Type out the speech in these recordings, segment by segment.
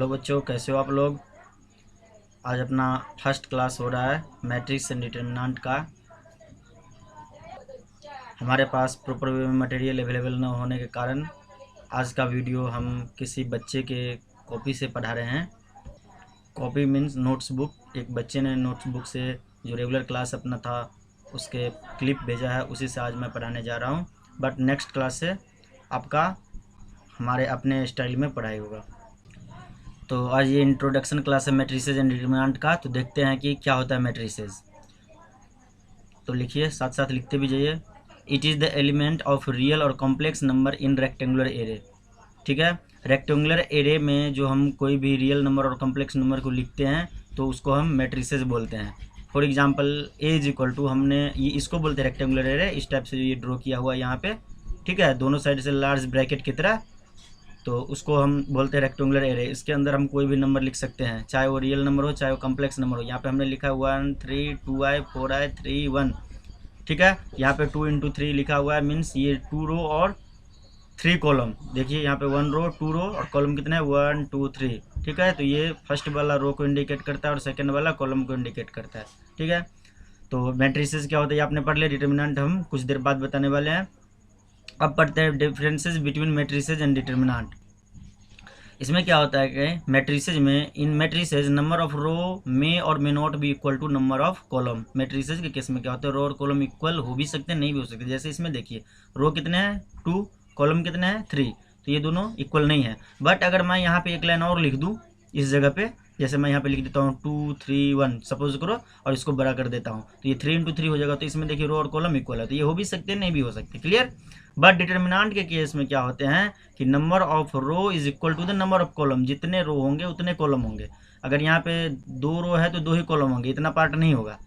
Hello बच्चों, कैसे हो आप लोग। आज अपना फर्स्ट क्लास हो रहा है मैट्रिक्स एंड डिटर्मिनेंट का। हमारे पास प्रॉपर वे में मटेरियल अवेलेबल न होने के कारण आज का वीडियो हम किसी बच्चे के कॉपी से पढ़ा रहे हैं। Copy means notes book. एक बच्चे ने नोट्स बुक से जो रेगुलर क्लास अपना था उसके क्लिप भेजा है, उसी से आज मैं पढ़ाने जा रहा हूँ। बट नेक्स्ट क्लास से आपका हमारे अपने स्टाइल में पढ़ाई होगा। तो आज ये इंट्रोडक्शन क्लास है मैट्रिसेस एंड डिटर्मिनेंट का। तो देखते हैं कि क्या होता है मैट्रिसेस। तो लिखिए, साथ साथ लिखते भी जाइए। It is the element of real और complex number in rectangular array. ठीक है, रेक्टेंगुलर एरे में जो हम कोई भी रियल नंबर और कॉम्प्लेक्स नंबर को लिखते हैं तो उसको हम मैट्रिसेस बोलते हैं। For example A is equal to, हमने ये इसको बोलते हैं रेक्टेंगुलर एरे। इस टाइप से ये ड्रॉ किया हुआ यहाँ पे, ठीक है, दोनों साइड से लार्ज ब्रैकेट की तरह, तो उसको हम बोलते हैं रेक्टेंगुलर एरे। इसके अंदर हम कोई भी नंबर लिख सकते हैं, चाहे वो रियल नंबर हो चाहे वो कॉम्प्लेक्स नंबर हो। यहाँ पे हमने लिखा है 1 3 2i 4i 3 1। ठीक है, यहाँ पे 2 × 3 लिखा हुआ है, मीन्स ये 2 रो और 3 कॉलम। देखिए यहाँ पे 1 रो 2 रो और कॉलम कितने हैं 1 2 3। ठीक है, तो ये फर्स्ट वाला रो को इंडिकेट करता है और सेकेंड वाला कॉलम को इंडिकेट करता है। ठीक है, तो मैट्रिसेस क्या होता है ये आपने पढ़ लिया। डिटर्मिनेंट हम कुछ देर बाद बताने वाले हैं। अब पढ़ते हैं differences between matrices and determinant. इसमें क्या होता है कि मैट्रिसेज में, in matrices number of row may और may not be equal to number of column. Matrices के केस में क्या होता है, रो और कॉलम इक्वल हो भी सकते हैं, नहीं भी हो सकते। जैसे इसमें देखिए, रो कितने हैं 2, कॉलम कितने हैं 3, तो ये दोनों इक्वल नहीं है। बट अगर मैं यहाँ पे एक लाइन और लिख दूँ इस जगह पे, जैसे मैं यहाँ पे लिख देता हूँ 2 3 1 सपोज करो, और इसको बड़ा कर देता हूँ तो ये 3 × 3 हो जाएगा। तो इसमें देखिए रो और कॉलम इक्वल है, तो ये हो भी सकते हैं, नहीं भी हो सकते। क्लियर। बट डिटर्मिनेंट के केस में क्या होते हैं कि number of row is equal to the number of column. जितने रो होंगे उतने कॉलम होंगे। अगर यहाँ पे 2 रो है तो 2 ही कॉलम होंगे, इतना पार्ट नहीं होगा।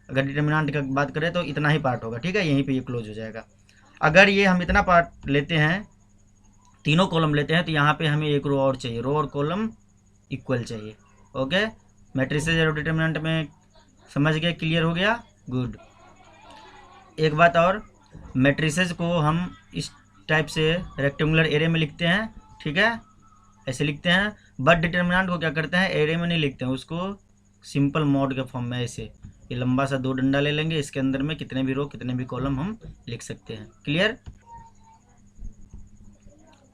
अगर डिटर्मिनेंट की बात करें तो इतना ही पार्ट होगा। ठीक है, यहीं पे ये क्लोज हो जाएगा। अगर ये हम इतना पार्ट लेते हैं, तीनों कॉलम लेते हैं, तो यहाँ पे हमें एक रो और चाहिए, रो और कॉलम इक्वल चाहिए। ओके, मैट्रिसेस और डिटर्मिनेंट में समझ गए, क्लियर हो गया, गुड। एक बात और, मैट्रिसेस को हम इस टाइप से रेक्टेंगुलर एरे में लिखते हैं। ठीक है, ऐसे लिखते हैं। बट डिटर्मिनेंट को क्या करते हैं, एरे में नहीं लिखते हैं, उसको सिंपल मॉड के फॉर्म में ऐसे ये लंबा सा 2 डंडा ले लेंगे, इसके अंदर में कितने भी रो कितने भी कॉलम हम लिख सकते हैं। क्लियर।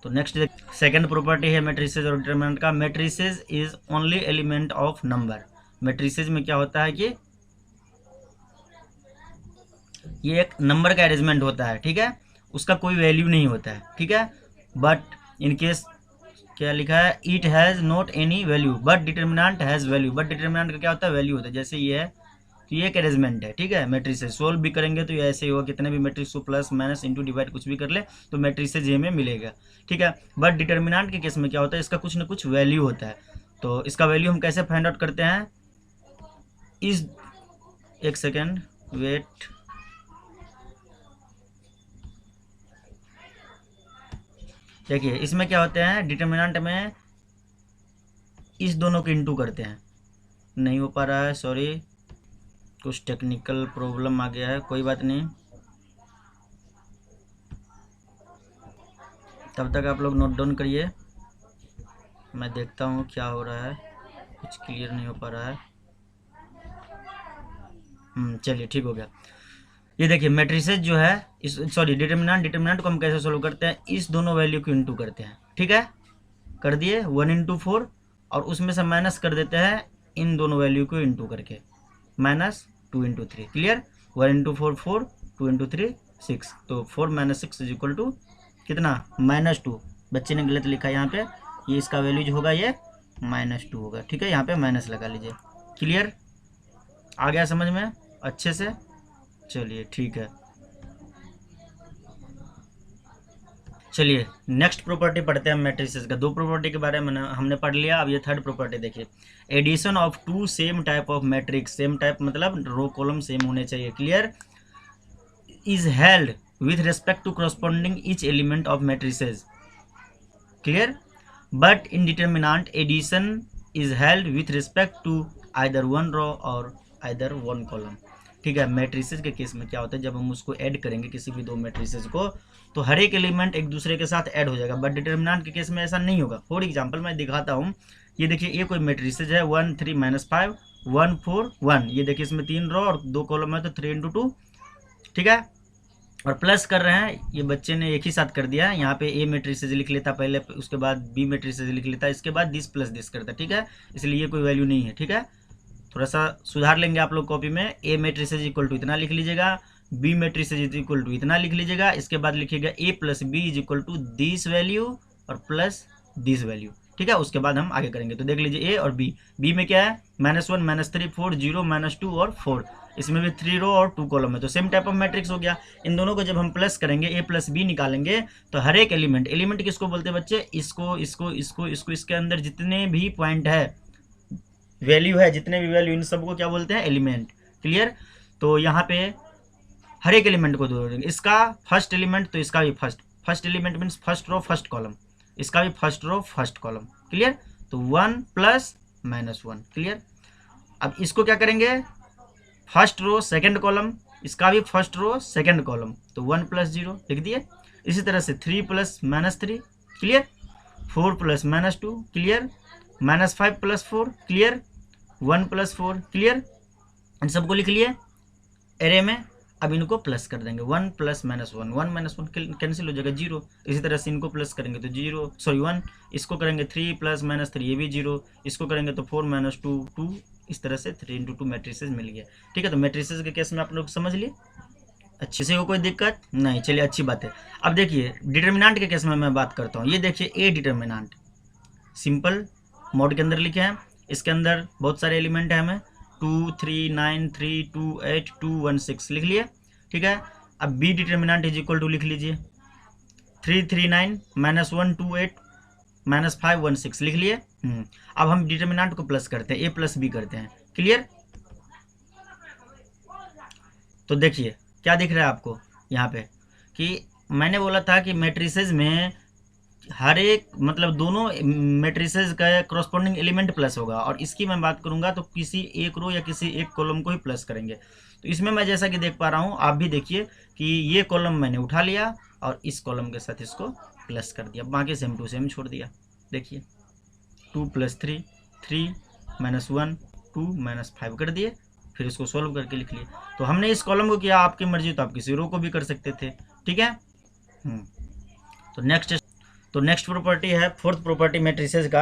तो नेक्स्ट सेकंड प्रॉपर्टी है मैट्रिसेस और डिटर्मिनेंट का। Matrices is only element of number. Matrices में क्या होता है कि ये एक नंबर का अरेंजमेंट होता है। ठीक है, उसका कोई वैल्यू नहीं होता है। ठीक है, बट इन केस क्या लिखा है, it has not any value but determinant has value. But determinant का क्या होता है, वैल्यू होता है। जैसे ये है तो ये एक अरेंजमेंट है। ठीक है, मैट्रिसेस सोल्व भी करेंगे तो ये ऐसे ही होगा, कितने भी मैट्रिक्स को प्लस माइनस इंटू डिवाइड कुछ भी कर ले तो मैट्रिसेस ये में मिलेगा। ठीक है, बट डिटर्मिनेंट के केस में क्या होता है, इसका कुछ ना कुछ वैल्यू होता है। तो इसका वैल्यू हम कैसे फाइंड आउट करते हैं, इस एक सेकेंड वेट, देखिए इसमें क्या होते हैं, डिटर्मिनेंट में इस दोनों को इंटू करते हैं। नहीं हो पा रहा है, सॉरी, कुछ टेक्निकल प्रॉब्लम आ गया है, कोई बात नहीं। तब तक आप लोग नोट डाउन करिए, मैं देखता हूँ क्या हो रहा है, कुछ क्लियर नहीं हो पा रहा है। चलिए ठीक हो गया। ये देखिए मैट्रिसेस जो है, इस सॉरी डिटर्मिनेंट को हम कैसे सोल्व करते हैं, इस दोनों वैल्यू को इंटू करते हैं। ठीक है, कर दिए 1 × 4 और उसमें से माइनस कर देते हैं इन दोनों वैल्यू को इंटू करके, -2 × 3। क्लियर। 1 × 4 4, 2 × 3 6, तो 4 - 6 = कितना, -2। बच्चे ने गलत लिखा यहाँ पे, ये इसका वैल्यू जो होगा ये -2 होगा। ठीक है, यहाँ पे माइनस लगा लीजिए। क्लियर, आ गया समझ में अच्छे से, चलिए ठीक है। चलिए नेक्स्ट प्रॉपर्टी पढ़ते हैं मैट्रिसेस का। 2 प्रॉपर्टी के बारे में हमने पढ़ लिया, अब ये थर्ड प्रॉपर्टी देखिए। Addition of 2 same type of matrix, same type मतलब रो कॉलम सेम होने चाहिए। Clear. Is held with respect to corresponding each element of matrices. Clear. But in determinant addition is held with respect to either 1 row और either 1 column. ठीक है, matrices के case में क्या होता है, जब हम उसको ऐड करेंगे किसी भी 2 मैट्रिसेस को तो हर एक एलिमेंट एक दूसरे के साथ ऐड हो जाएगा। बट डिटर्मिनेंट के केस में ऐसा नहीं होगा। फॉर एग्जांपल मैं दिखाता हूँ, ये देखिए ये कोई मैट्रिसेज है 1 3 -5 1 4 1, ये देखिए इसमें 3 रो और 2 कॉलम है तो 3 × 2, ठीक है। और प्लस कर रहे हैं, ये बच्चे ने एक ही साथ कर दिया है। यहाँ पे ए मैट्रिसेज लिख लेता पहले, उसके बाद बी मैट्रिसेज लिख लेता, इसके बाद दिस प्लस दिस करता, ठीक है। इसलिए ये कोई वैल्यू नहीं है, ठीक है। थोड़ा सा सुधार लेंगे आप लोग कॉपी में। ए मैट्रिसेज इक्वल टू इतना लिख लीजिएगा, बी मैट्रिसेज इक्वल टू इतना लिख लीजिएगा, इसके बाद लिखिएगा A plus B is equal to this value और प्लस दिस वैल्यू, ठीक है। उसके बाद हम आगे करेंगे। तो देख लीजिए ए और बी में क्या है -1 -3 4 0 -2 और 4, इसमें भी 3 रो और 2 कॉलम है, तो सेम टाइप ऑफ मैट्रिक्स हो गया। इन दोनों को जब हम प्लस करेंगे ए प्लस बी निकालेंगे तो हर एक एलिमेंट किसको बोलते हैं बच्चे, इसको इसके अंदर जितने भी पॉइंट है, वैल्यू है, जितने भी वैल्यू, इन सबको क्या बोलते हैं, एलिमेंट। क्लियर। तो यहाँ पे हर एक एलिमेंट को जोड़ेंगे, इसका फर्स्ट एलिमेंट तो इसका भी first element means first row first column, इसका भी first row first column. Clear. तो 1 + -1। क्लियर। अब इसको क्या करेंगे, फर्स्ट रो सेकंड कॉलम, इसका भी फर्स्ट रो सेकंड कॉलम, तो 1 + 0 लिख दिए। इसी तरह से 3 + -3, क्लियर। 4 + -2, क्लियर। -5 + 4, क्लियर। 1 + 4, क्लियर। इन सबको लिख लिए एरे में। अब इनको प्लस कर देंगे, 1 + -1 1 - 1 कैंसिल हो जाएगा 0। इसी तरह से इनको प्लस करेंगे तो 1, इसको करेंगे 3 + -3, ये भी 0, इसको करेंगे तो 4 - 2 2, इस तरह से 3 × 2 मैट्रिसेस मिल गया, ठीक है। तो मैट्रिसेस के केस में आप लोग समझ लिए, अच्छे से, हो कोई दिक्कत नहीं, चलिए अच्छी बात है। अब देखिए डिटर्मिनेंट के केस में मैं बात करता हूँ। ये देखिए ए डिटर्मिनेंट सिंपल मोड के अंदर लिखे हैं, इसके अंदर बहुत सारे एलिमेंट है, हमें 2 3 9 3 2 8 2 1 6 लिख लिए, ठीक है। अब B determinant is equal to लिख लीजिए 3 3 9 -1 2 8 -5 1 6 लिख लिए। अब हम डिटर्मिनेंट को प्लस करते हैं, ए प्लस बी करते हैं, क्लियर। तो देखिए क्या दिख रहा है आपको यहाँ पे कि मैंने बोला था कि मैट्रिसेस में हर एक मतलब दोनों मैट्रिसेस का करस्पॉन्डिंग एलिमेंट प्लस होगा, और इसकी मैं बात करूंगा तो किसी एक रो या किसी एक कॉलम को ही प्लस करेंगे। तो इसमें मैं जैसा कि देख पा रहा हूँ, आप भी देखिए कि ये कॉलम मैंने उठा लिया और इस कॉलम के साथ इसको प्लस कर दिया, बाकी सेम टू सेम छोड़ दिया। देखिए 2 + 3 3 -1 2 -5 कर दिए, फिर इसको सॉल्व करके लिख लिए। तो हमने इस कॉलम को किया, आपकी मर्जी तो आप किसी रो को भी कर सकते थे, ठीक है। तो नेक्स्ट प्रॉपर्टी है, फोर्थ प्रॉपर्टी मैट्रिसेस का।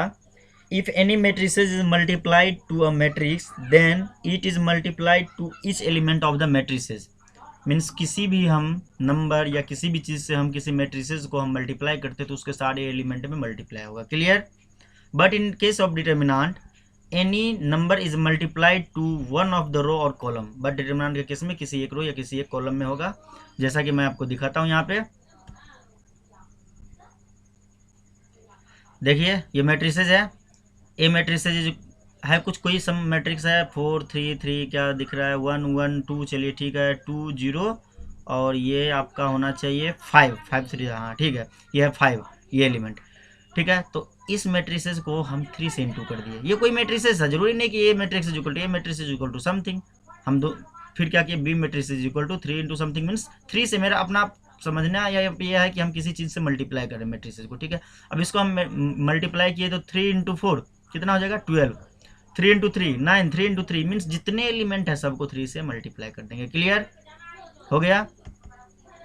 If any matrices is multiplied to a matrix then it is multiplied to each element of the matrices. Means किसी भी हम नंबर या किसी भी चीज़ से हम किसी मैट्रिसेस को हम मल्टीप्लाई करते तो उसके सारे एलिमेंट में मल्टीप्लाई होगा, clear. But in case of determinant any number is multiplied to one of the row और कॉलम, बट डिटर्मिनेंट के केस में किसी एक रो या किसी एक कॉलम में होगा, जैसा कि मैं आपको दिखाता हूँ यहाँ पे। देखिए ये मैट्रिसेज है, ए मैट्रिसेज है, कुछ कोई सम मैट्रिक्स है 4 3 3, क्या दिख रहा है 1 1 2, चलिए ठीक है 2 0, और ये आपका होना चाहिए 5 5 3, हाँ ठीक है, ये है 5 ये एलिमेंट, ठीक है। तो इस मैट्रिसेस को हम 3 से इंटू कर दिए। ये कोई मैट्रिसेस है, जरूरी नहीं कि ये matrix is equal to a matrix equal to something, हम दो फिर क्या किया, B matrix is equal to 3 × something, means 3 से मेरा अपना समझना या ये है कि हम किसी चीज़ से मल्टीप्लाई करें मैट्रिसेस को, ठीक है। अब इसको हम मल्टीप्लाई किए तो 3 × 4 कितना हो जाएगा 12, 3 × 3 9, 3 × 3 मीन्स जितने एलिमेंट है सबको 3 से मल्टीप्लाई कर देंगे, क्लियर हो गया।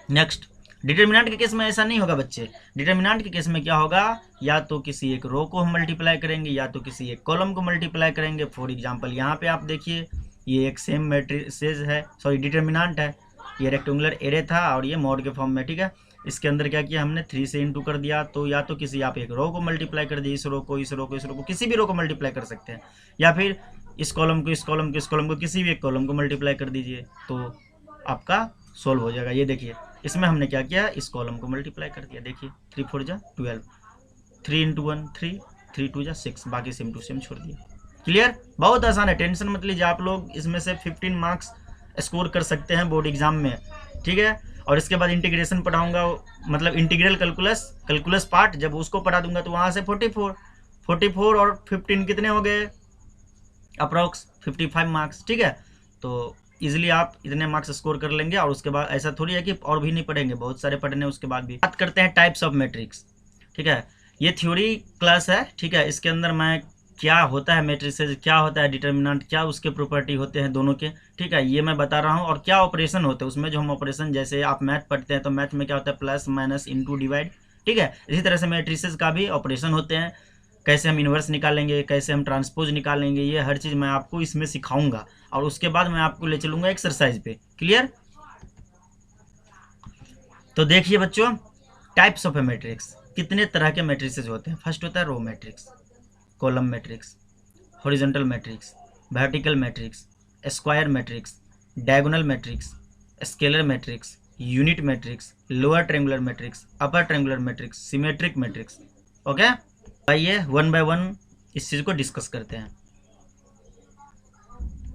नेक्स्ट डिटर्मिनेंट के केस में ऐसा नहीं होगा बच्चे। डिटर्मिनेंट के केस में क्या होगा, या तो किसी एक रो को हम मल्टीप्लाई करेंगे या तो किसी एक कॉलम को मल्टीप्लाई करेंगे। फॉर एग्जांपल यहाँ पे आप देखिए ये एक सेम मैट्रिसेस है, सॉरी डिटर्मिनेंट है, ये रेक्टेंगुलर एरे था और ये मॉड के फॉर्म में, ठीक है। इसके अंदर क्या किया हमने 3 से इंटू कर दिया, तो या तो किसी आप एक रो को मल्टीप्लाई कर दिए, इस रो को इस रो को इस रो को, किसी भी रो को मल्टीप्लाई कर सकते हैं, या फिर इस कॉलम को इस कॉलम को इस कॉलम को, किसी भी एक कॉलम को मल्टीप्लाई कर दीजिए तो आपका सोल्व हो जाएगा। ये देखिए इसमें हमने क्या किया, इस कॉलम को मल्टीप्लाई कर दिया, देखिए 3 4 जा 12, 3 × 1 3, 3 2 जा 6, बाकी सेम टू सेम छोड़ दिया, क्लियर। बहुत आसान है, टेंशन मत लीजिए, आप लोग इसमें से 15 मार्क्स स्कोर कर सकते हैं बोर्ड एग्जाम में, ठीक है। और इसके बाद इंटीग्रेशन पढ़ाऊंगा, मतलब इंटीग्रल कैलकुलस पार्ट, जब उसको पढ़ा दूंगा तो वहाँ से 44 और 15 कितने हो गए, अप्रॉक्स 55 मार्क्स, ठीक है। तो इजीली आप इतने मार्क्स स्कोर कर लेंगे। और उसके बाद ऐसा थोड़ी है कि और भी नहीं पढ़ेंगे, बहुत सारे पढ़ने उसके बाद भी। बात करते हैं टाइप्स ऑफ मैट्रिक्स, ठीक है। ये थ्योरी क्लास है, ठीक है। इसके अंदर मैं क्या होता है मैट्रिसेज, क्या होता है डिटर्मिनेंट, क्या उसके प्रॉपर्टी होते हैं दोनों के, ठीक है, ये मैं बता रहा हूँ। और क्या ऑपरेशन होते हैं उसमें, जो हम ऑपरेशन, जैसे आप मैथ पढ़ते हैं तो मैथ में क्या होता है, प्लस माइनस इनटू डिवाइड, ठीक है, इसी तरह से मैट्रिसेज का भी ऑपरेशन होते हैं। कैसे हम इन्वर्स निकालेंगे, कैसे हम ट्रांसपोज निकालेंगे, ये हर चीज़ मैं आपको इसमें सिखाऊंगा। और उसके बाद मैं आपको ले चलूँगा एक्सरसाइज पे। क्लियर? तो देखिए बच्चों, टाइप्स ऑफ ए मैट्रिक्स, कितने तरह के मैट्रिसेज होते हैं। फर्स्ट होता है row matrix, column matrix, horizontal matrix, vertical matrix, square matrix, diagonal matrix, scalar matrix, unit matrix, lower triangular matrix, upper triangular matrix, symmetric matrix. Okay, आइए one by one इस चीज़ को डिस्कस करते हैं।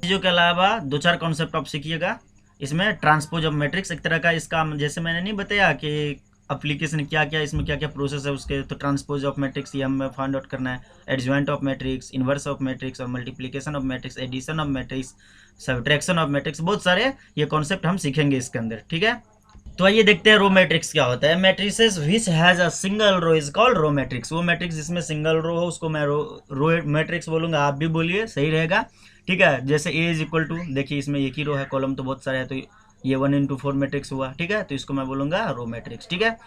चीज़ों के अलावा दो चार कॉन्सेप्ट आप सीखिएगा। इसमें ट्रांसपोज ऑफ मैट्रिक्स एक तरह का, इसका जैसे मैंने नहीं बताया कि एप्लीकेशन क्या क्या, इसमें क्या क्या प्रोसेस है उसके, तो ट्रांसपोज ऑफ मैट्रिक्स ये हमें फाइंड आउट करना है। Adjoint of matrix, inverse of matrix और multiplication of matrix, addition of matrix, subtraction of matrix, बहुत सारे ये कॉन्सेप्ट हम सीखेंगे इसके अंदर, ठीक है। तो आइए देखते हैं रो मैट्रिक्स क्या होता है। Matrices which has a single row is called row matrix. वो मैट्रिक्स जिसमें सिंगल रो हो उसको मैं रो मैट्रिक्स बोलूंगा, आप भी बोलिए, सही रहेगा, ठीक है। जैसे ए इज इक्वल टू, देखिए इसमें एक ही रो है, कॉलम तो बहुत सारे है, तो ये 1 into 4 मैट्रिक्स हुआ, ठीक है, तो इसको मैं बोलूंगा रो मैट्रिक्स, ठीक है।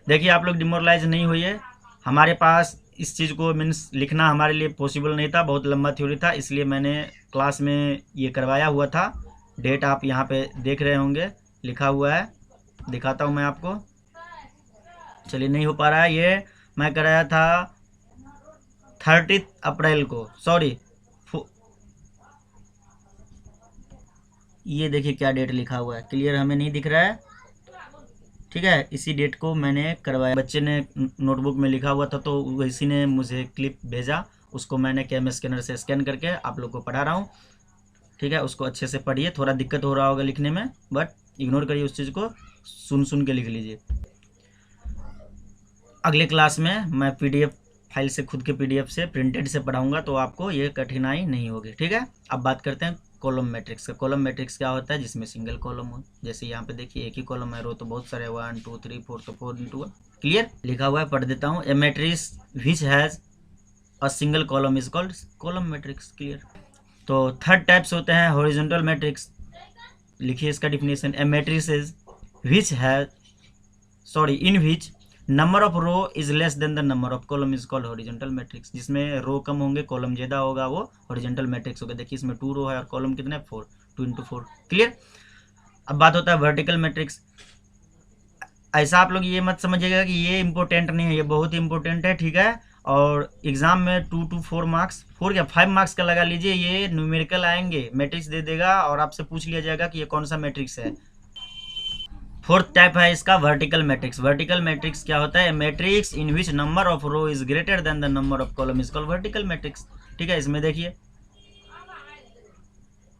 देखिए आप लोग डिमोरलाइज नहीं होइए, हमारे पास इस चीज़ को मीन्स लिखना हमारे लिए पॉसिबल नहीं था, बहुत लंबा थ्योरी था, इसलिए मैंने क्लास में ये करवाया हुआ था। डेट आप यहाँ पे देख रहे होंगे, लिखा हुआ है, दिखाता हूँ मैं आपको। चलिए नहीं हो पा रहा है, ये मैं कराया था 30 अप्रैल को, सॉरी, ये देखिए क्या डेट लिखा हुआ है, क्लियर हमें नहीं दिख रहा है, ठीक है। इसी डेट को मैंने करवाया, बच्चे ने नोटबुक में लिखा हुआ था तो वैसी ने मुझे क्लिप भेजा, उसको मैंने कैम स्कैनर से स्कैन करके आप लोग को पढ़ा रहा हूँ, ठीक है। उसको अच्छे से पढ़िए, थोड़ा दिक्कत हो रहा होगा लिखने में, बट इग्नोर करिए उस चीज़ को, सुन सुन के लिख लीजिए। अगले क्लास में मैं पीडीएफ फाइल से, खुद के पीडीएफ से प्रिंटेड से पढ़ाऊंगा, तो आपको ये कठिनाई नहीं होगी, ठीक है। अब बात करते हैं कॉलम मैट्रिक्स का। कॉलम मैट्रिक्स क्या होता है, जिसमें सिंगल कॉलम हो, जैसे यहाँ पे देखिए एक ही कॉलम है, रो तो बहुत सारे 1 2 3 4, तो 4 into 1, क्लियर लिखा हुआ है, पढ़ देता हूँ। A matrix which has a single column is called column matrix, clear. तो थर्ड टाइप्स होते हैं हॉरिजॉन्टल मैट्रिक्स, लिखिए इसका definition. A matrix is which has, sorry, in which number of row is less than the number of column is called horizontal matrix. जिसमें row कम होंगे, column ज़्यादा होगा, वो हॉरिजॉन्टल मैट्रिक्स होगा। देखिए इसमें 2 रो है और कॉलम कितने, 4, 2 into 4, क्लियर। अब बात होता है वर्टिकल मैट्रिक्स। ऐसा आप लोग ये मत समझिएगा कि ये इंपॉर्टेंट नहीं है, ये बहुत इंपॉर्टेंट है, ठीक है। और एग्जाम में 2 to 4 मार्क्स, 4 क्या 5 मार्क्स का लगा लीजिए, ये न्यूमेरिकल आएंगे, मैट्रिक्स दे देगा और आपसे पूछ लिया जाएगा कि ये कौन सा मैट्रिक्स है। फोर्थ टाइप है इसका वर्टिकल मैट्रिक्स। वर्टिकल मैट्रिक्स क्या होता है, matrix in which number of row is greater than the number of column is called vertical matrix, ठीक है। इसमें देखिए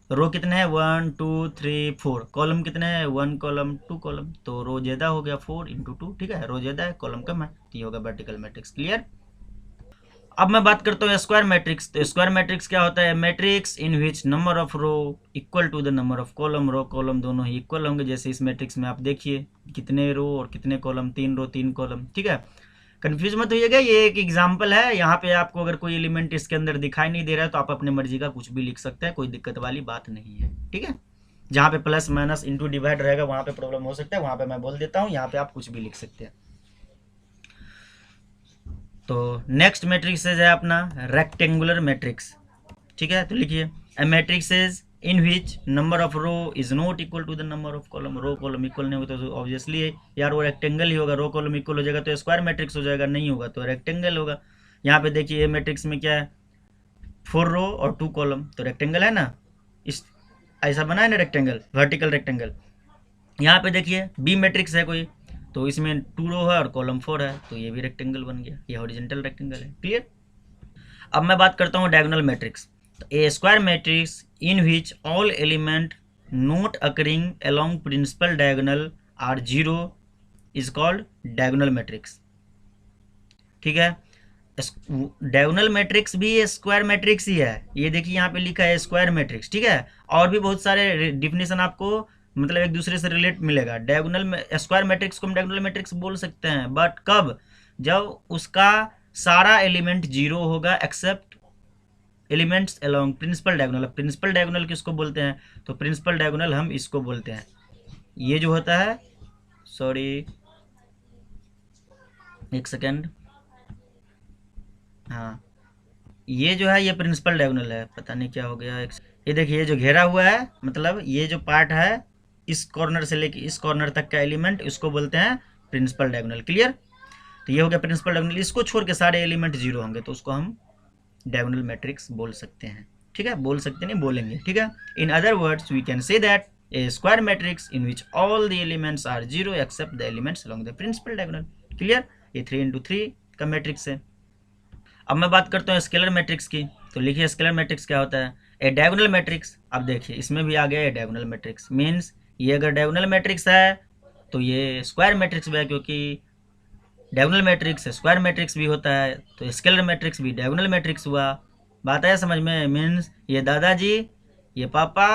रो कितने हैं, 1 2 3 4, कॉलम कितने हैं, 1 कॉलम 2 कॉलम, तो रो ज्यादा हो गया 4 into 2, ठीक है, रो ज्यादा है कॉलम कम है, तो ये होगा वर्टिकल मैट्रिक्स, क्लियर। अब मैं बात करता हूँ स्क्वायर मैट्रिक्स। तो स्क्वायर मैट्रिक्स क्या होता है, matrix in which number of row equal to the number of column, row column दोनों ही इक्वल होंगे। जैसे इस मैट्रिक्स में आप देखिए कितने रो और कितने कॉलम, 3 रो 3 कॉलम, ठीक है। कंफ्यूज मत होइएगा, ये एक एग्जाम्पल है, यहाँ पे आपको अगर कोई एलिमेंट इसके अंदर दिखाई नहीं दे रहा है तो आप अपने मर्जी का कुछ भी लिख सकते हैं, कोई दिक्कत वाली बात नहीं है, ठीक है। जहाँ पे प्लस माइनस इंटू डिवाइड रहेगा वहाँ पे प्रॉब्लम हो सकता है, वहाँ पे मैं बोल देता हूँ, यहाँ पे आप कुछ भी लिख सकते हैं। तो नेक्स्ट मैट्रिक्स है अपना रेक्टेंगुलर मैट्रिक्स, ठीक है। तो लिखिए A matrix is in which number of row is not equal to the number of column. Row column equal नहीं होगा तो ऑब्वियसली यार वो रेक्टेंगल ही होगा, रो कॉलम इक्वल हो जाएगा तो स्क्वायर मैट्रिक्स हो जाएगा, नहीं होगा तो रेक्टेंगल होगा। यहाँ पे देखिए ए मैट्रिक्स में क्या है, 4 रो और 2 कॉलम, तो रेक्टेंगल है ना, इस ऐसा बना है ना रेक्टेंगल, वर्टिकल रेक्टेंगल। यहाँ पे देखिए बी मैट्रिक्स है कोई, तो इसमें 2 रो है और कॉलम 4 है, तो ये भी रेक्टेंगल बन गया, ये हॉरिजॉन्टल रेक्टेंगल है, क्लियर। अब मैं बात करता हूँ डायगोनल मैट्रिक्स। तो A square matrix in which all element not occurring along principal diagonal are 0 is called diagonal matrix, ठीक है। डायगोनल मैट्रिक्स भी स्क्वायर मैट्रिक्स ही है, ये देखिए यहाँ पे लिखा है स्क्वायर मैट्रिक्स, ठीक है। और भी बहुत सारे डिफिनेशन आपको मतलब एक दूसरे से रिलेट मिलेगा। डायगोनल में स्क्वायर मैट्रिक्स को हम डायगोनल मैट्रिक्स बोल सकते हैं, बट कब, जब उसका सारा एलिमेंट 0 होगा except elements along principal diagonal. Principal diagonal किसको बोलते हैं? तो प्रिंसिपल डायगोनल हम इसको बोलते हैं, ये जो होता है, सॉरी एक सेकेंड, हाँ ये जो है ये प्रिंसिपल डायगोनल है, पता नहीं क्या हो गया। ये देखिए ये जो घेरा हुआ है, मतलब ये जो पार्ट है इस कॉर्नर से लेके इस कॉर्नर तक का एलिमेंट, इसको बोलते हैं प्रिंसिपल डायगोनल। क्लियर? तो ये हो गया प्रिंसिपल डायगोनल। इसको छोड़ के सारे एलिमेंट जीरो होंगे तो उसको हम डायगोनल मैट्रिक्स बोल सकते हैं। ठीक है, बोल सकते नहीं, बोलेंगे। ठीक है, in other words we can say that a square matrix in which all the elements are zero except the elements along the principal diagonal. Clear? ये 3×3 का मैट्रिक्स है। अब मैं बात करता हूँ स्केलर मैट्रिक्स की। तो लिखिए स्केलर मैट्रिक्स क्या होता है? ए डायगोनल मैट्रिक्स। अब देखिए इसमें भी आ गया ए डायगोनल मैट्रिक्स, मीन्स ये अगर डायगोनल मैट्रिक्स है तो ये स्क्वायर मैट्रिक्स भी है, क्योंकि डायगोनल मैट्रिक्स स्क्वायर मैट्रिक्स भी होता है, तो स्केलर मैट्रिक्स भी डायगोनल मैट्रिक्स हुआ। बात आया समझ में? मीन्स ये दादाजी, ये पापा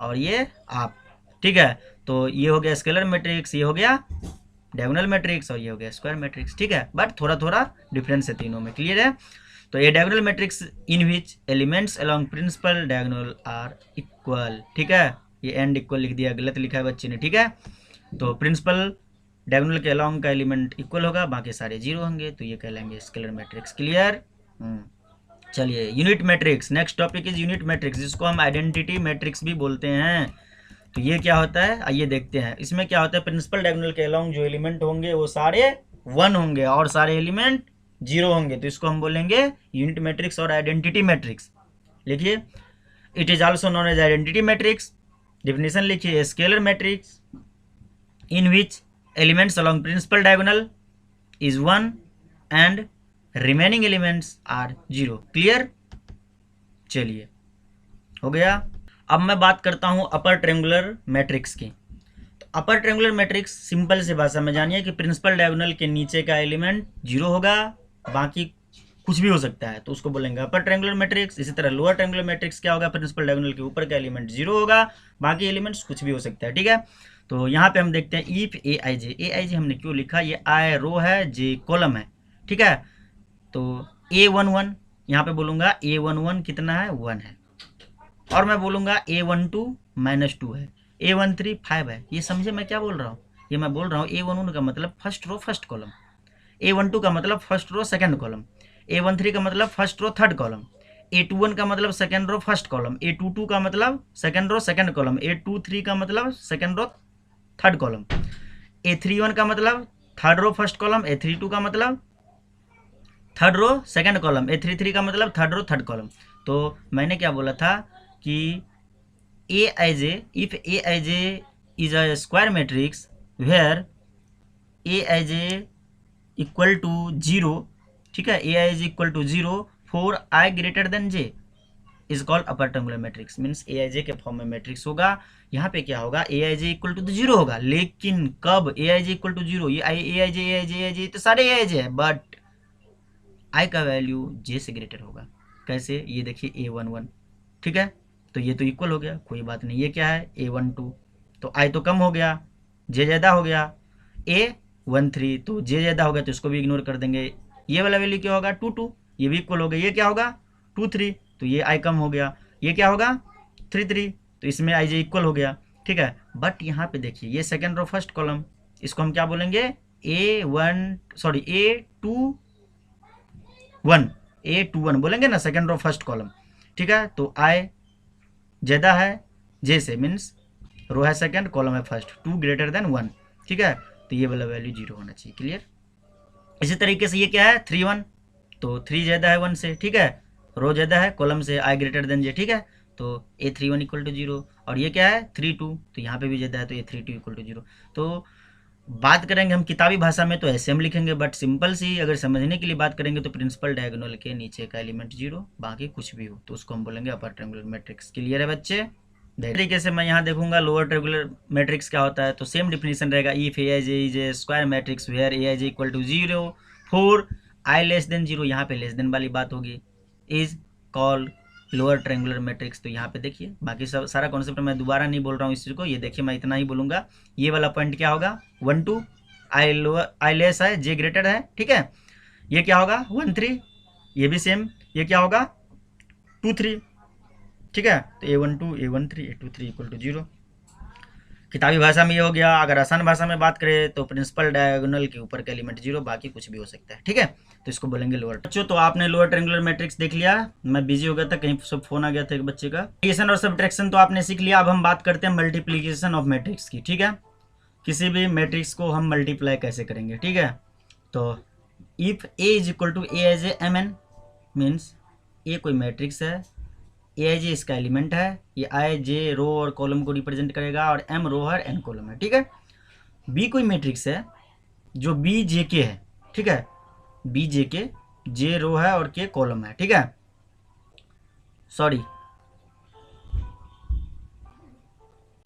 और ये आप। ठीक है, तो ये हो गया स्केलर मैट्रिक्स, ये हो गया डायगोनल मैट्रिक्स और ये हो गया स्क्वायर मैट्रिक्स। ठीक है, बट थोड़ा थोड़ा डिफरेंस है तीनों में। क्लियर है? तो ये diagonal matrix in which elements along principal diagonal are equal. ठीक है, ये एंड इक्वल लिख दिया, गलत लिखा है बच्चे ने। ठीक है, तो प्रिंसिपल डायगोनल के अलोंग का एलिमेंट इक्वल होगा, बाकी सारे जीरो होंगे, तो ये कहलाएंगे स्केलर मैट्रिक्स। क्लियर? चलिए unit matrix, next topic is unit matrix, जिसको हम आइडेंटिटी मैट्रिक्स भी बोलते हैं। तो ये क्या होता है आइए देखते हैं। इसमें क्या होता है, प्रिंसिपल डायगोनल के अलोंग जो एलिमेंट होंगे वो सारे 1 होंगे और सारे एलिमेंट 0 होंगे, तो इसको हम बोलेंगे यूनिट मैट्रिक्स और आइडेंटिटी मैट्रिक्स। लिखिए, it is also known as identity matrix. Definition लिखिए, scalar matrix in which elements along principal diagonal is 1 and remaining elements are 0। Clear? चलिए हो गया। अब मैं बात करता हूं अपर ट्रायंगुलर मैट्रिक्स की। तो अपर ट्रायंगुलर मैट्रिक्स सिंपल सी भाषा में जानिए कि प्रिंसिपल डायगोनल के नीचे का एलिमेंट 0 होगा, बाकी कुछ भी हो सकता है, तो उसको बोलेंगे अपर ट्रायंगुलर मैट्रिक्स। इसी तरह लोअर ट्रायंगुलर मैट्रिक्स क्या होगा, प्रिंसिपल डायगोनल के ऊपर का एलिमेंट 0 होगा, बाकी एलिमेंट्स कुछ भी हो सकता है। ठीक है, तो यहाँ पे हम देखते हैं इफ ए आई जे हमने क्यों लिखा, ये आई रो है, जे कॉलम है। ठीक है, तो A11 यहाँ पे बोलूँगा A11 कितना है, 1 है, और मैं बोलूँगा A12 -2 है, A13 5 है। ये समझे मैं क्या बोल रहा हूँ? ये मैं बोल रहा हूँ A11 का मतलब first row first column, A12 का मतलब first row second column, A13 का मतलब first row third column, A21 का मतलब second row first column, A22 का मतलब second row second column, A23 का मतलब second row third column, A31 का मतलब third row first column, A32 का मतलब third row second column, A33 का मतलब थर्ड रो थर्ड कॉलम। तो मैंने क्या बोला था कि Aij, if Aij is a square matrix where Aij equal to 0, ठीक है, Aij equal to 0 for i greater than j is called upper triangular matrix. Means Aij के फॉर्म में मैट्रिक्स होगा। यहाँ पे क्या होगा, Aij इक्वल टू 0 होगा, लेकिन कब Aij इक्वल टू 0, ये Aij तो सारे Aij है, बट i का वैल्यू j से ग्रेटर होगा। कैसे, ये देखिए A11, ठीक है, तो ये तो इक्वल हो गया, कोई बात नहीं। ये क्या है, A12, तो i तो कम हो गया, j ज़्यादा हो गया, A13 तो j ज़्यादा हो गया, तो इसको भी इग्नोर कर देंगे। ये वाला वैल्यू क्या होगा, 2 ये भी इक्वल हो गया। ये क्या होगा, 2 तो ये i कम हो गया। ये क्या होगा, 3 तो इसमें i j इक्वल हो गया। ठीक है, बट यहाँ पे देखिए ये सेकेंड रो फर्स्ट कॉलम, इसको हम क्या बोलेंगे, A21 बोलेंगे ना, सेकेंड रो फर्स्ट कॉलम। ठीक है, तो i ज़्यादा है j से, मीन्स रो है सेकेंड कॉलम है फर्स्ट, 2 ग्रेटर देन 1। ठीक है, तो ये वाला वैल्यू 0 होना चाहिए। क्लियर? इसी तरीके से ये क्या है, 3 तो 3 ज़्यादा है 1 से। ठीक है, रो ज़्यादा है कॉलम से, i ग्रेटर देन j। ठीक है, तो A31 इक्वल टू 0, और ये क्या है 32, तो यहाँ पे भी ज़्यादा है, तो A32 इक्वल टू 0। तो बात करेंगे हम किताबी भाषा में तो ऐसे हम लिखेंगे, बट सिंपल सी अगर समझने के लिए बात करेंगे तो प्रिंसिपल डायगोनल के नीचे का एलिमेंट 0, बाकी कुछ भी हो, तो उसको हम बोलेंगे अपर ट्रायंगुलर मैट्रिक्स। क्लियर है बच्चे? तरीके से मैं यहाँ देखूंगा लोअर ट्रायंगुलर मैट्रिक्स क्या होता है, तो सेम डिफिनेशन रहेगा, if Aij is a square matrix where Aij equal to 0 for i less than 0, यहाँ पे लेस देन वाली बात होगी, is called lower triangular matrix. तो यहाँ पे देखिए बाकी सब सारा कॉन्सेप्ट मैं दोबारा नहीं बोल रहा हूँ इस चीज़ को, ये देखिए मैं इतना ही बोलूँगा। ये वाला पॉइंट क्या होगा, 1 2, i लेस है j ग्रेटर है। ठीक है, ये क्या होगा 1 3, ये भी सेम, ये क्या होगा 3, ठीक है। तो A12 A13 A23 equal to 0। किताबी भाषा में ये हो गया। अगर आसान भाषा में बात करें तो प्रिंसिपल डायगोनल के ऊपर का एलिमेंट 0, बाकी कुछ भी हो सकता है, ठीक है। तो इसको बोलेंगे लोअर। बच्चों तो आपने लोअर ट्रायंगुलर मैट्रिक्स देख लिया। मैं बिजी हो गया था, कहीं सब फोन आ गया था एक बच्चे का। एडिशन और सब्ट्रैक्शन तो आपने सीख लिया। अब हम बात करते हैं मल्टीप्लीकेशन ऑफ मैट्रिक्स की, ठीक है। किसी भी मैट्रिक्स को हम मल्टीप्लाई कैसे करेंगे, ठीक है। तो if A is equal to A as A M N, means A कोई मैट्रिक्स है, ए आई जे इसका एलिमेंट है, ये आई जे रो और कॉलम को रिप्रेजेंट करेगा और एम रो है, एन कॉलम है, ठीक है। बी कोई मैट्रिक्स है जो बी जे के है, ठीक है। बी जे के, जे रो है और के कॉलम है, ठीक है। सॉरी,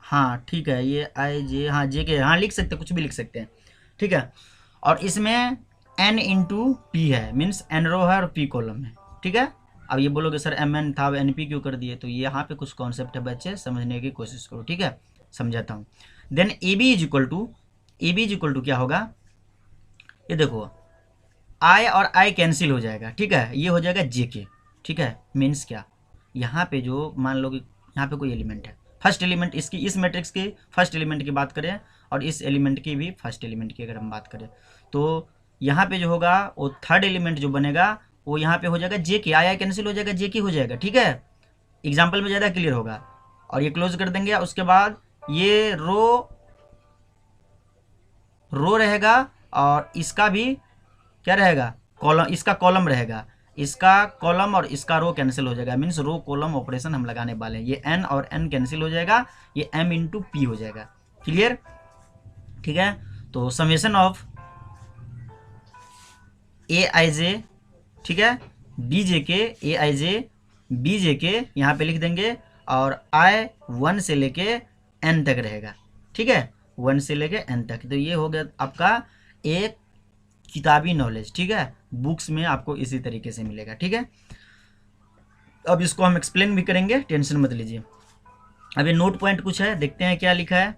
हाँ ठीक है, ये आई जे, हाँ जे के, हाँ लिख सकते हैं, कुछ भी लिख सकते हैं, ठीक है। और इसमें एन इंटू पी है, मीन्स एन रो है और पी कॉलम है, ठीक है। अब ये बोलोगे सर एम एन था, अब एन पी क्यों कर दिए, तो ये यहाँ पे कुछ कॉन्सेप्ट है बच्चे, समझने की कोशिश करो, ठीक है। समझाता हूँ। Then A B is equal to क्या होगा, ये देखो आई और आई कैंसिल हो जाएगा, ठीक है। ये हो जाएगा जे के, ठीक है। मीन्स क्या, यहाँ पे जो मान लो कि यहाँ पे कोई एलिमेंट है, फर्स्ट एलिमेंट इसकी, इस मैट्रिक्स की फर्स्ट एलिमेंट की बात करें और इस एलिमेंट की भी फर्स्ट एलिमेंट की अगर हम बात करें, तो यहाँ पे जो होगा वो थर्ड एलिमेंट जो बनेगा वो यहाँ पे हो जाएगा जे के, आई कैंसिल हो जाएगा, जे के हो जाएगा, ठीक है। एग्जाम्पल में ज़्यादा क्लियर होगा। और ये क्लोज कर देंगे। उसके बाद ये रो रहेगा और इसका भी क्या रहेगा, कॉलम, इसका कॉलम रहेगा, इसका कॉलम और इसका रो कैंसिल हो जाएगा, मीन्स रो कॉलम ऑपरेशन हम लगाने वाले हैं। ये एन और एन कैंसिल हो जाएगा, ये एम इंटू पी हो जाएगा, क्लियर, ठीक है। तो समेशन ऑफ ए आई जे, ठीक है, डी जे के, ए आई जे बी जे के यहाँ पे लिख देंगे और आई 1 से लेके एन तक रहेगा, ठीक है, 1 से लेके एन तक। तो ये हो गया आपका एक किताबी नॉलेज, ठीक है। बुक्स में आपको इसी तरीके से मिलेगा, ठीक है। अब इसको हम एक्सप्लेन भी करेंगे, टेंशन मत लीजिए। अब ये नोट पॉइंट कुछ है, देखते हैं क्या लिखा है।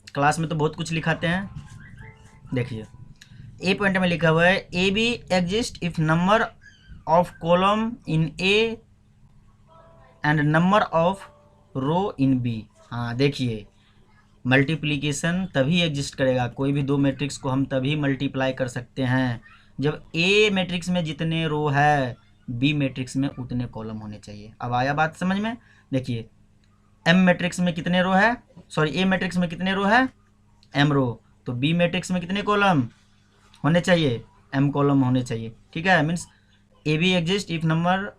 क्लास में तो बहुत कुछ लिखाते हैं, देखिए ए पॉइंट में लिखा हुआ है A B exist if number of column in A and number of row in B. हाँ देखिए, मल्टीप्लिकेशन तभी एग्जिस्ट करेगा, कोई भी दो मैट्रिक्स को हम तभी मल्टीप्लाई कर सकते हैं जब ए मैट्रिक्स में जितने रो है बी मैट्रिक्स में उतने कॉलम होने चाहिए। अब आया बात समझ में, देखिए एम मैट्रिक्स में कितने रो है, सॉरी ए मैट्रिक्स में कितने रो है, एम रो, तो बी मैट्रिक्स में कितने कॉलम होने चाहिए, एम कॉलम होने चाहिए, ठीक है। Means A B exist if number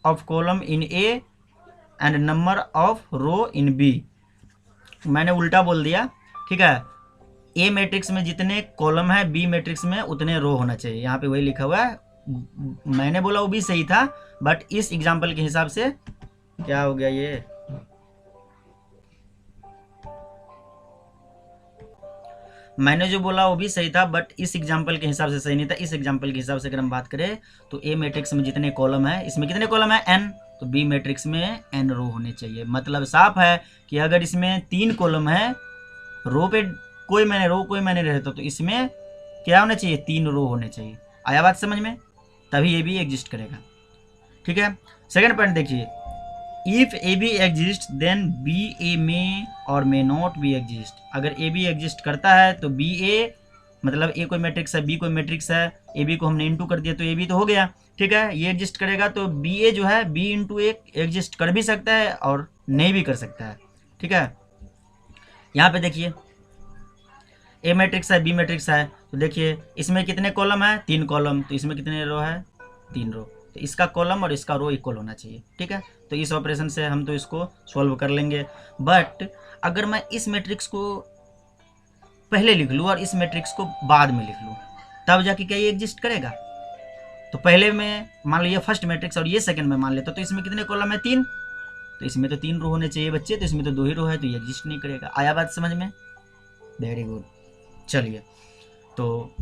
of column in A and number of row in B. मैंने उल्टा बोल दिया, ठीक है। ए मैट्रिक्स में जितने कॉलम है बी मैट्रिक्स में उतने रो होना चाहिए, यहाँ पे वही लिखा हुआ है। मैंने बोला वो भी सही था, बट इस एग्जाम्पल के हिसाब से क्या हो गया, ये मैंने जो बोला वो भी सही था, बट इस एग्जाम्पल के हिसाब से सही नहीं था। इस एग्जाम्पल के हिसाब से अगर हम बात करें तो ए मैट्रिक्स में जितने कॉलम है, इसमें कितने कॉलम है, एन, तो बी मैट्रिक्स में एन रो होने चाहिए। मतलब साफ है कि अगर इसमें 3 कॉलम है, रो पे कोई मैंने रहता, तो इसमें क्या होना चाहिए, 3 रो होने चाहिए। आया बात समझ में, तभी ए बी एग्जिस्ट करेगा, ठीक है। सेकेंड पॉइंट देखिए, if A B exist then B A may और मे नॉट बी एग्जिस्ट। अगर ए बी एग्जिस्ट करता है तो बी ए, मतलब ए कोई मैट्रिक्स है, बी कोई मैट्रिक्स है, ए बी को हमने इंटू कर दिया तो ए बी तो हो गया, ठीक है, ये एग्जिस्ट करेगा। तो बी ए जो है बी इंटू ए एग्जिस्ट कर भी सकता है और नहीं भी कर सकता है, ठीक है। यहाँ पे देखिए ए मैट्रिक्स है, बी मैट्रिक्स है, तो देखिए इसमें कितने कॉलम है, 3 कॉलम, तो इसमें कितने रो है, 3 रो, तो इसका कॉलम और इसका रो इक्वल होना चाहिए, ठीक है। तो इस ऑपरेशन से हम तो इसको सॉल्व कर लेंगे। बट अगर मैं इस मैट्रिक्स को पहले लिख लूँ और इस मैट्रिक्स को बाद में लिख लूँ, तब जाके क्या ये एग्जिस्ट करेगा। तो पहले में मान लो ये फर्स्ट मैट्रिक्स और ये सेकंड में मान लेता, तो इसमें कितने कॉलम है, 3, तो इसमें तो 3 रो होने चाहिए बच्चे, तो इसमें तो 2 ही रो है, तो ये एग्जिस्ट नहीं करेगा। आया बात समझ में, वेरी गुड। चलिए, तो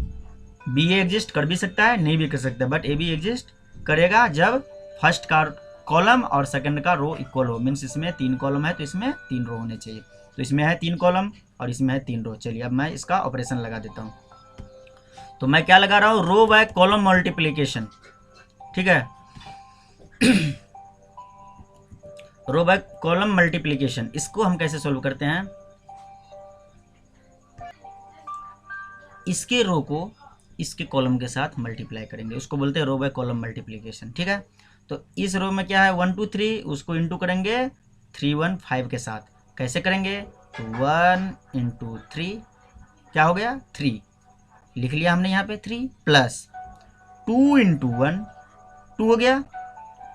बी ए एग्जिस्ट कर भी सकता है, नहीं भी कर सकता, बट ए बी एग्जिस्ट करेगा जब फर्स्ट का कॉलम और सेकंड का रो इक्वल हो। मीन्स इसमें 3 कॉलम है तो इसमें 3 रो होने चाहिए, तो इसमें है 3 कॉलम और इसमें है 3 रो। चलिए अब मैं इसका ऑपरेशन लगा देता हूँ। तो मैं क्या लगा रहा हूँ, रो बाय कॉलम मल्टीप्लीकेशन, ठीक है। रो बाय कॉलम मल्टीप्लिकेशन, इसको हम कैसे सोल्व करते हैं, इसके रो को इसके कॉलम के साथ मल्टीप्लाई करेंगे, उसको बोलते हैं रो बाय कॉलम मल्टीप्लिकेशन। ठीक है, तो इस रो में क्या है 1 2 3, उसको इंटू करेंगे 3 1 5 के साथ। कैसे करेंगे, तो 1 इंटू 3 क्या हो गया 3, लिख लिया हमने यहाँ पे 3, प्लस 2 इंटू 1 2 हो गया,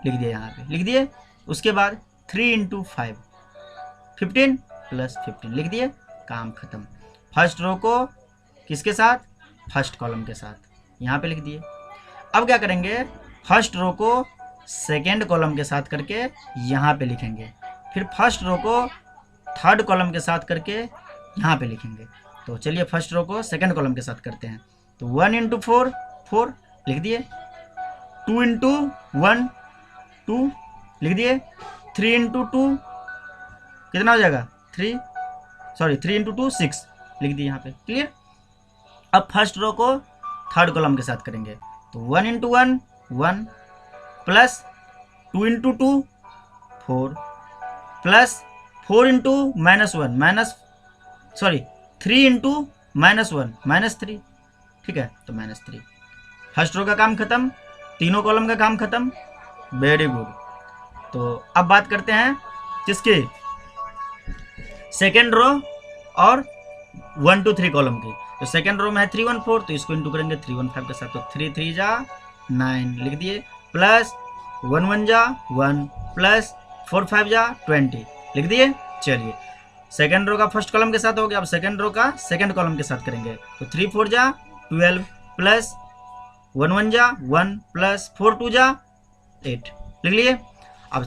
लिख दिया यहाँ पे, लिख दिए। उसके बाद 3 इंटू 5 15 प्लस 15 लिख दिए, काम खत्म। फर्स्ट रो को किसके साथ, फर्स्ट कॉलम के साथ यहाँ पे लिख दिए। अब क्या करेंगे, फर्स्ट रो को सेकेंड कॉलम के साथ करके यहाँ पे लिखेंगे, फिर फर्स्ट रो को थर्ड कॉलम के साथ करके यहाँ पे लिखेंगे। तो चलिए फर्स्ट रो को सेकेंड कॉलम के साथ करते हैं, तो 1 इंटू 4 4 लिख दिए, 2 इंटू 1 2 लिख दिए, 3 इंटू 2 कितना हो जाएगा 3 इंटू 2 6 लिख दिए यहाँ पे, क्लियर। अब फर्स्ट रो को थर्ड कॉलम के साथ करेंगे, तो 1 into 1 1 plus 2 into 2 4 plus 4 into -3 into -1 -3, ठीक है, तो -3। फर्स्ट रो का काम खत्म, तीनों कॉलम का काम खत्म, वेरी गुड। तो अब बात करते हैं किसकी, सेकेंड रो और 1 2 3 कॉलम की। तो सेकेंड रो में है 3 1 4, तो इसको इंटू करेंगे 3 1 5 के साथ, तो 3 3 जा 9 लिख दिए, प्लस 1 1 जा 1 प्लस 4 5 जा 20 लिख दिए। चलिए सेकेंड रो का फर्स्ट कॉलम के साथ हो गया, अब सेकेंड रो का सेकेंड कॉलम के साथ करेंगे, तो 3 4 जा 12 प्लस 1 1 जा 1 प्लस 4 2 जा 8 लिख लिए। अब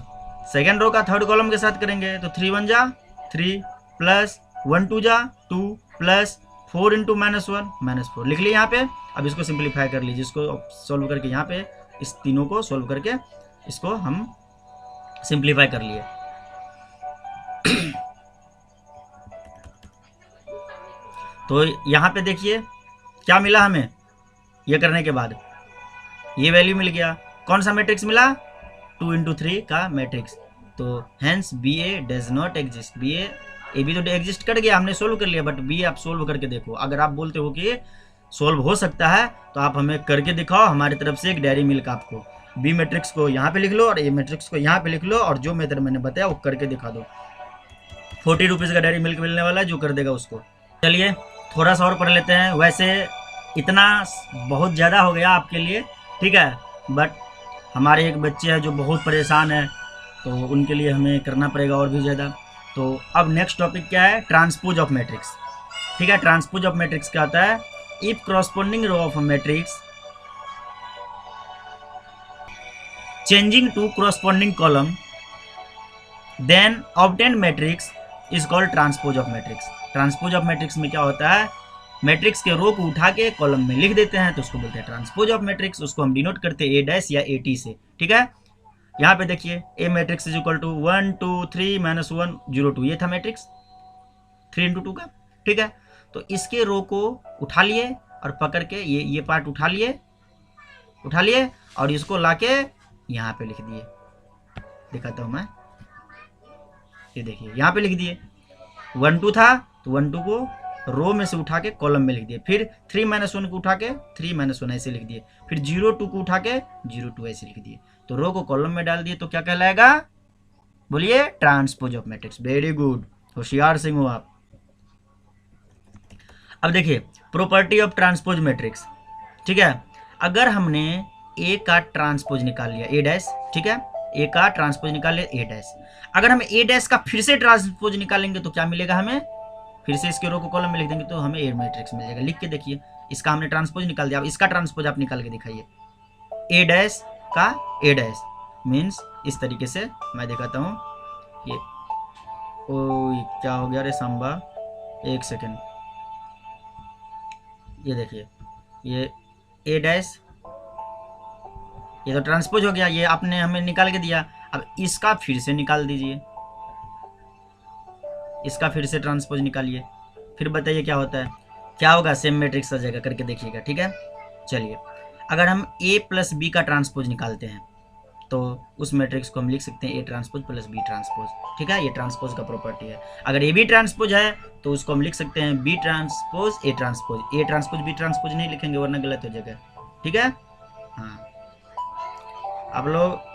सेकेंड रो का थर्ड कॉलम के साथ करेंगे, तो 3 1 जा 3 प्लस 1 2 जा 2 प्लस 4 इंटू -1 -4 लिख लिए यहाँ पे। अब इसको सिंप्लीफाई कर लीजिए, इसको सोल्व करके यहाँ पे इस तीनों को सोल्व करके इसको हम सिंप्लीफाई कर लिए। तो यहाँ पे देखिए क्या मिला हमें, ये करने के बाद ये वैल्यू मिल गया, कौन सा मैट्रिक्स मिला 2 इंटू 3 का मैट्रिक्स। तो hence B A does not exist, B A भी तो एग्जिस्ट कर गया, हमने सोल्व कर लिया, बट बी आप सोल्व करके देखो। अगर आप बोलते हो कि सोल्व हो सकता है तो आप हमें करके दिखाओ, हमारी तरफ से एक डायरी मिल्क आपको, बी मैट्रिक्स को यहाँ पे लिख लो और ए मैट्रिक्स को यहाँ पे लिख लो, और जो मेथड मैंने बताया वो करके दिखा दो। 40 रुपीज़ का डायरी मिल्क मिलने वाला है, जो कर देगा उसको। चलिए थोड़ा सा और पढ़ लेते हैं, वैसे इतना बहुत ज़्यादा हो गया आपके लिए, ठीक है, बट हमारे एक बच्चे हैं जो बहुत परेशान है, तो उनके लिए हमें करना पड़ेगा और भी ज़्यादा। तो अब नेक्स्ट टॉपिक क्या है, ट्रांसपोज ऑफ मैट्रिक्स, ठीक है। ट्रांसपोज ऑफ मैट्रिक्स क्या होता है, if corresponding row of matrix changing to corresponding column then obtained matrix is called transpose of matrix. Transpose of matrix में क्या होता है, मैट्रिक्स के रो को उठा के कॉलम में लिख देते हैं, तो उसको बोलते हैं ट्रांसपोज ऑफ मैट्रिक्स। उसको हम डिनोट करते हैं ए डैश या ए टी से, ठीक है। यहाँ पे देखिए ए मैट्रिक्स इज इक्वल टू 1 2 3 -1 0 2, ये था मैट्रिक्स 3 इंटू 2 का, ठीक है। तो इसके रो को उठा लिए और पकड़ के ये पार्ट उठा लिए और इसको लाके यहाँ पे लिख दिए, दिखाता हूँ मैं, ये देखिए यहाँ पे लिख दिए। 1 2 था तो 1 2 को रो में से उठा के कॉलम में लिख दिए, फिर 3 -1 को उठा के 3 -1 ऐसे लिख दिए, फिर 0 2 को उठा के 0 2 ऐसे लिख दिए। तो रो को कॉलम में डाल दिए, तो क्या कहलाएगा, बोलिए transpose of matrix. Very good, Hoshiyar Singh हो आप। अब देखिए प्रॉपर्टी ऑफ ट्रांसपोज मैट्रिक्स, ठीक है। अगर हमने ए का ट्रांसपोज निकाल लिया ए डैश, ठीक है, ए का ट्रांसपोज निकाल लिया ए डैश, अगर हम ए डैश का फिर से ट्रांसपोज निकालेंगे तो क्या मिलेगा हमें, फिर से इसके रो को कॉलम में लिख देंगे तो हमें ए मैट्रिक्स मिल जाएगा। लिख के देखिए, इसका हमने ट्रांसपोज निकाल दिया, अब इसका ट्रांसपोज आप निकाल के दिखाइए, ए डैश का ए डैश मीन्स इस तरीके से मैं दिखाता हूँ। ये ओ क्या हो गया रे सांबा, एक सेकेंड, ये देखिए ये ए डैश, ये तो ट्रांसपोज हो गया, ये आपने हमें निकाल के दिया। अब इसका फिर से निकाल दीजिए, इसका फिर से ट्रांसपोज निकालिए, फिर बताइए क्या होता है, क्या होगा, सेम मैट्रिक्स आ जाएगा, करके देखिएगा, ठीक है। चलिए अगर हम a प्लस बी का ट्रांसपोज निकालते हैं, तो उस मैट्रिक्स को हम लिख सकते हैं A transpose plus B transpose. ठीक है, ये ट्रांसपोज का प्रॉपर्टी है। अगर ए बी ट्रांसपोज है तो उसको हम लिख सकते हैं B transpose A transpose. A transpose B transpose नहीं लिखेंगे वरना गलत हो जाएगा। ठीक है, हाँ। आप लोग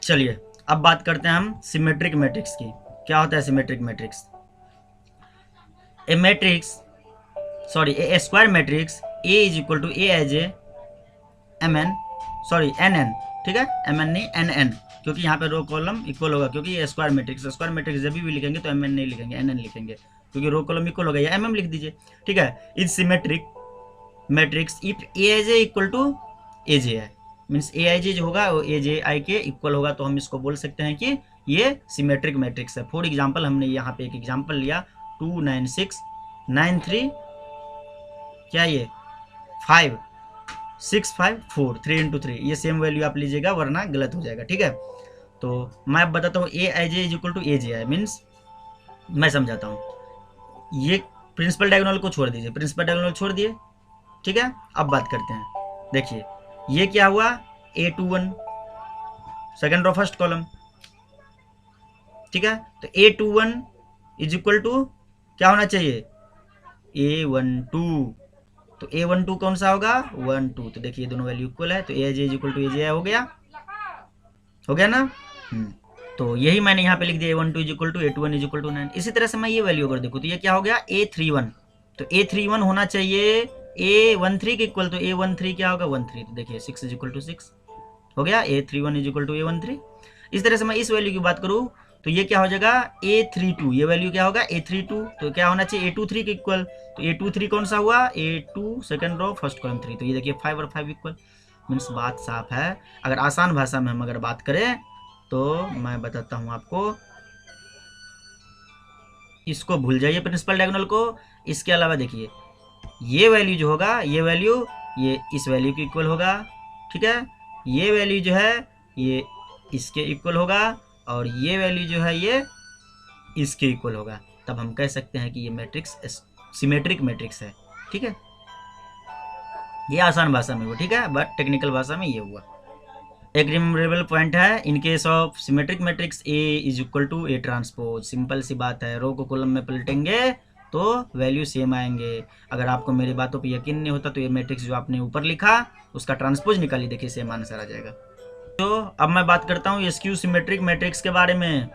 चलिए अब बात करते हैं हम सिमेट्रिक मैट्रिक्स की। क्या होता है symmetric matrix? A matrix sorry a square matrix A is equal to A as A M N sorry N N. ठीक है, एम एन नहीं एन एन, क्योंकि यहाँ पे रो कॉलम इक्वल होगा, क्योंकि ये स्क्वायर मैट्रिक्स जब भी लिखेंगे तो एम एन नहीं लिखेंगे, एन एन लिखेंगे, क्योंकि रो कॉलम इक्वल होगा, या एम एम लिख दीजिए। ठीक है, is symmetric matrix if A as A equal to A J है, मीन्स ए आई जे जो होगा वो ए जे आई के इक्वल होगा, तो हम इसको बोल सकते हैं कि ये सिमेट्रिक मैट्रिक्स है। फॉर एग्जाम्पल हमने यहाँ पे एक एग्जाम्पल लिया 2 9 6 9 3 क्या ये 5 6 5 4 3 इंटू 3, ये सेम वैल्यू आप लीजिएगा वरना गलत हो जाएगा। ठीक है, तो मैं अब बताता हूँ A I J is equal to A J I, means मैं समझाता हूँ। ये प्रिंसिपल डायगोनल को छोड़ दीजिए, प्रिंसिपल डायगोनल छोड़ दिए। ठीक है, अब बात करते हैं। देखिए ये क्या हुआ A21 second row first column. ठीक है, तो A21 इज इक्वल टू क्या होना चाहिए A12, तो A12 कौन सा होगा 1 2, तो देखिए दोनों वैल्यू इक्वल है, तो ए जे इज इक्वल टू ए जे हो गया ना। तो यही मैंने यहाँ पे लिख दिया A12 is equal to A21 is equal to 9। इसी तरह से मैं ये वैल्यू अगर देखूँ तो ये क्या हो गया A31, तो A31 होना चाहिए A13 के इक्वल, तो A13 क्या होगा 13, तो देखिए 6 इज इक्वल टू 6 हो गया, A31 is equal to A13। इस तरह से मैं इस वैल्यू की बात करूँ तो ये क्या हो जाएगा A32, ये वैल्यू क्या होगा A32, तो क्या होना चाहिए A23 के इक्वल, तो A23 कौन सा हुआ A2 second row first column 3, तो ये देखिए 5 और 5 इक्वल, मीन्स बात साफ है। अगर आसान भाषा में हम अगर बात करें तो मैं बताता हूँ आपको, इसको भूल जाइए प्रिंसिपल डायगोनल को। इसके अलावा देखिए ये वैल्यू जो होगा ये वैल्यू ये इस वैल्यू के इक्वल होगा। ठीक है, ये वैल्यू जो है ये इसके इक्वल होगा, और ये वैल्यू जो है ये इसके इक्वल होगा, तब हम कह सकते हैं कि ये मैट्रिक्स सिमेट्रिक मैट्रिक्स है। ठीक है, ये आसान भाषा में हुआ। ठीक है, बट टेक्निकल भाषा में ये हुआ। एक रिमेम्बरेबल पॉइंट है, in case of symmetric matrix A is equal to A transpose. Simple सी बात है, रो को कॉलम में पलटेंगे तो वैल्यू सेम आएंगे। अगर आपको मेरी बातों पे यकीन नहीं होता तो ये मैट्रिक्स जो आपने ऊपर लिखा उसका ट्रांसपोज निकालिए, देखिए सेम आंसर आ जाएगा। तो अब मैं बात करता हूँ स्क्यू सिमेट्रिक मैट्रिक्स के बारे में।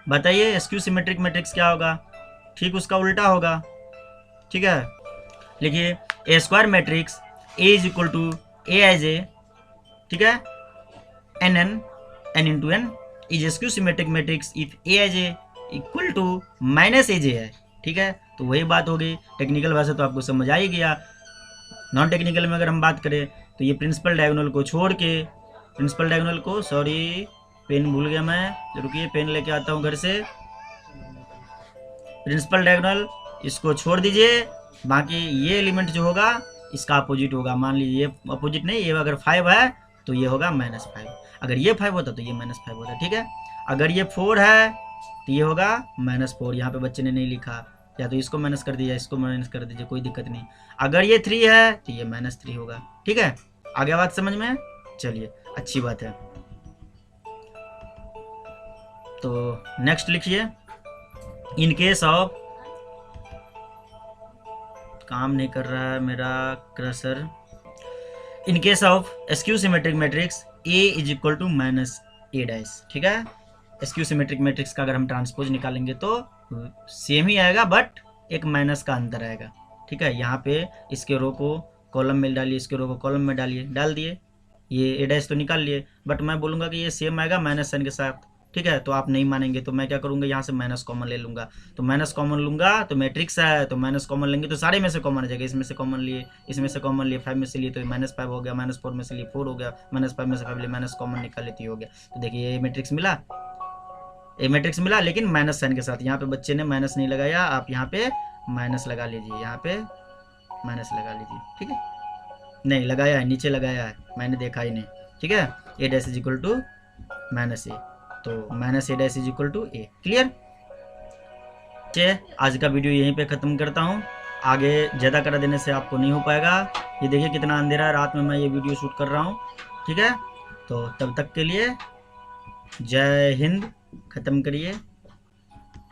बताइए स्क्यू सिमेट्रिक मैट्रिक्स क्या होगा? ठीक उसका उल्टा होगा। ठीक है, लिखिए A square matrix A is equal to A as A, ठीक है, N N N into N is skew symmetric matrix if A as A equal to minus A J है। ठीक है, तो वही बात हो गई। टेक्निकल भाषा तो आपको समझ आ ही गया। नॉन टेक्निकल में अगर हम बात करें तो ये प्रिंसिपल डायगोनल को छोड़ के, प्रिंसिपल डायगोनल को, सॉरी पेन भूल गया मैं, रुकिए पेन लेके आता हूँ घर से। प्रिंसिपल डायगोनल इसको छोड़ दीजिए, बाकी ये एलिमेंट जो होगा इसका अपोजिट होगा। मान लीजिए ये अपोजिट नहीं, ये अगर 5 है तो ये होगा -5, अगर ये 5 होता तो ये -5 होता। ठीक है, अगर ये 4 है तो ये होगा -4। यहाँ पे बच्चे ने नहीं लिखा, या तो इसको माइनस कर दीजिए, इसको माइनस कर दीजिए, कोई दिक्कत नहीं। अगर ये 3 है तो ये -3 होगा। ठीक है, आगे बात समझ में? चलिए अच्छी बात है। तो नेक्स्ट लिखिए, इन केस ऑफ, काम नहीं कर रहा है मेरा cursor, in case of skew symmetric matrix A is equal to -a'। ठीक है, स्क्यू सिमेट्रिक मैट्रिक्स का अगर हम ट्रांसपोज निकालेंगे तो सेम ही आएगा, बट एक माइनस का अंतर आएगा। ठीक है, यहाँ पे इसके रो को कॉलम में डालिए, इसके रो को कॉलम में डालिए, डाल दिए, ये a' तो निकाल लिए, बट मैं बोलूँगा कि ये सेम आएगा माइनस साइन के साथ। ठीक है, तो आप नहीं मानेंगे तो मैं क्या करूँगा, यहाँ से माइनस कॉमन ले लूँगा। तो माइनस कॉमन लूँगा तो मैट्रिक्स है, तो माइनस कॉमन लेंगे तो सारे में से कॉमन आ जाएगा। इसमें से कॉमन लिए, इसमें से कॉमन लिए, 5 में से लिए तो -5 हो गया, -4 में से लिए 4 हो गया, -5 में से 5 लिए, माइनस कॉमन निकाल लेती हो गया। तो देखिए ये मैट्रिक्स मिला, ये मैट्रिक्स मिला, लेकिन माइनस साइन के साथ। यहाँ पे बच्चे ने माइनस नहीं लगाया, आप यहाँ पे माइनस लगा लीजिए, यहाँ पे माइनस लगा लीजिए। ठीक है, नहीं लगाया है, नीचे लगाया है, मैंने देखा ही नहीं। ठीक है, a' is equal to -a, तो -a' is equal to a। Clear? आज का वीडियो यहीं पे ख़त्म करता हूँ, आगे ज़्यादा करा देने से आपको नहीं हो पाएगा। ये देखिए कितना अंधेरा है, रात में मैं ये वीडियो शूट कर रहा हूँ। ठीक है, तो तब तक के लिए जय हिंद। ख़त्म करिए।